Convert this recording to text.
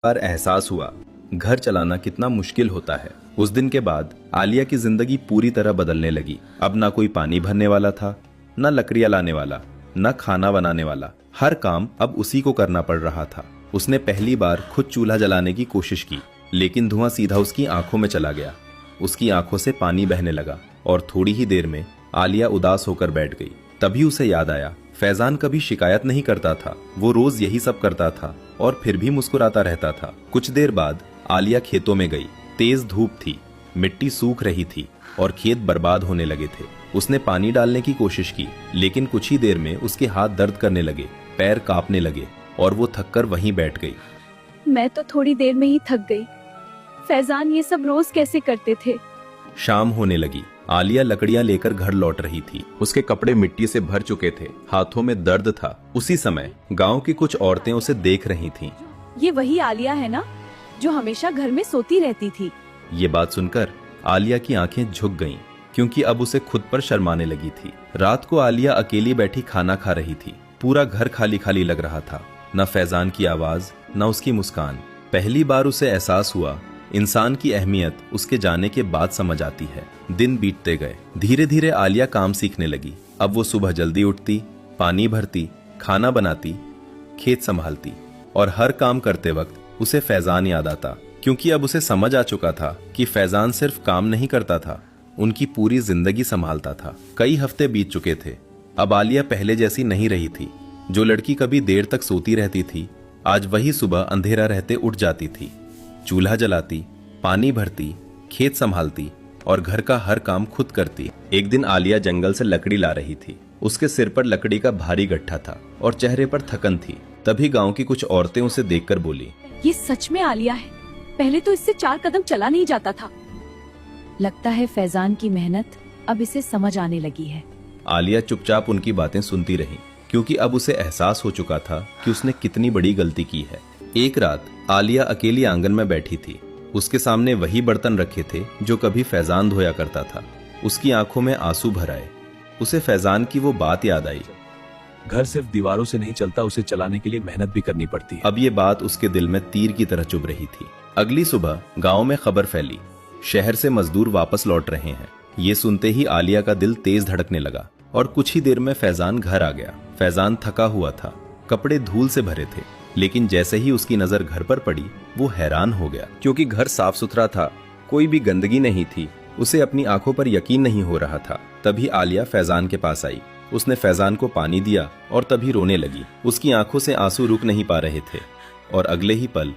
बार एहसास हुआ घर चलाना कितना मुश्किल होता है। उस दिन के बाद आलिया की जिंदगी पूरी तरह बदलने लगी। अब ना कोई पानी भरने वाला था, न लकड़ियां लाने वाला, न खाना बनाने वाला। हर काम अब उसी को करना पड़ रहा था। उसने पहली बार खुद चूल्हा जलाने की कोशिश की, लेकिन धुआं सीधा उसकी आंखों में चला गया। उसकी आंखों से पानी बहने लगा और थोड़ी ही देर में आलिया उदास होकर बैठ गई। तभी उसे याद आया, फैजान कभी शिकायत नहीं करता था, वो रोज यही सब करता था और फिर भी मुस्कुराता रहता था। कुछ देर बाद आलिया खेतों में गई। तेज धूप थी, मिट्टी सूख रही थी और खेत बर्बाद होने लगे थे। उसने पानी डालने की कोशिश की, लेकिन कुछ ही देर में उसके हाथ दर्द करने लगे, पैर कांपने लगे और वो थककर वहीं बैठ गई। मैं तो थोड़ी देर में ही थक गई। फैजान ये सब रोज कैसे करते थे? शाम होने लगी। आलिया लकड़ियां लेकर घर लौट रही थी। उसके कपड़े मिट्टी से भर चुके थे, हाथों में दर्द था। उसी समय गांव की कुछ औरतें उसे देख रही थीं। ये वही आलिया है ना, जो हमेशा घर में सोती रहती थी? ये बात सुनकर आलिया की आंखें झुक गईं, क्योंकि अब उसे खुद पर शर्माने लगी थी। रात को आलिया अकेली बैठी खाना खा रही थी। पूरा घर खाली खाली लग रहा था। न फैजान की आवाज, न उसकी मुस्कान। पहली बार उसे एहसास हुआ, इंसान की अहमियत उसके जाने के बाद समझ आती है। दिन बीतते गए। धीरे धीरे आलिया काम सीखने लगी। अब वो सुबह जल्दी उठती, पानी भरती, खाना बनाती, खेत संभालती और हर काम करते वक्त उसे फैजान याद आता, क्योंकि अब उसे समझ आ चुका था कि फैजान सिर्फ काम नहीं करता था, उनकी पूरी जिंदगी संभालता था। कई हफ्ते बीत चुके थे। अब आलिया पहले जैसी नहीं रही थी। जो लड़की कभी देर तक सोती रहती थी, आज वही सुबह अंधेरा रहते उठ जाती थी। चूल्हा जलाती, पानी भरती, खेत संभालती और घर का हर काम खुद करती। एक दिन आलिया जंगल से लकड़ी ला रही थी। उसके सिर पर लकड़ी का भारी गट्ठा था और चेहरे पर थकन थी। तभी गांव की कुछ औरतें उसे देखकर बोली, ये सच में आलिया है? पहले तो इससे 4 कदम चला नहीं जाता था। लगता है फैजान की मेहनत अब इसे समझ आने लगी है। आलिया चुपचाप उनकी बातें सुनती रही, क्योंकि अब उसे एहसास हो चुका था कि उसने कितनी बड़ी गलती की है। एक रात आलिया अकेली आंगन में बैठी थी। उसके सामने वही बर्तन रखे थे जो कभी फैजान धोया करता था। उसकी आंखों में आंसू भर आए। उसे फैजान की वो बात याद आई, घर सिर्फ दीवारों से नहीं चलता, उसे चलाने के लिए मेहनत भी करनी पड़ती है। अब ये बात उसके दिल में तीर की तरह चुभ रही थी। अगली सुबह गांव में खबर फैली, शहर से मजदूर वापस लौट रहे हैं। ये सुनते ही आलिया का दिल तेज धड़कने लगा और कुछ ही देर में फैजान घर आ गया। फैजान थका हुआ था, कपड़े धूल से भरे थे, लेकिन जैसे ही उसकी नजर घर पर पड़ी, वो हैरान हो गया, क्योंकि घर साफ सुथरा था, कोई भी गंदगी नहीं थी। उसे अपनी आंखों पर यकीन नहीं हो रहा था। तभी आलिया फैजान के पास आई। उसने फैजान को पानी दिया और तभी रोने लगी। उसकी आंखों से आंसू रुक नहीं पा रहे थे और अगले ही पल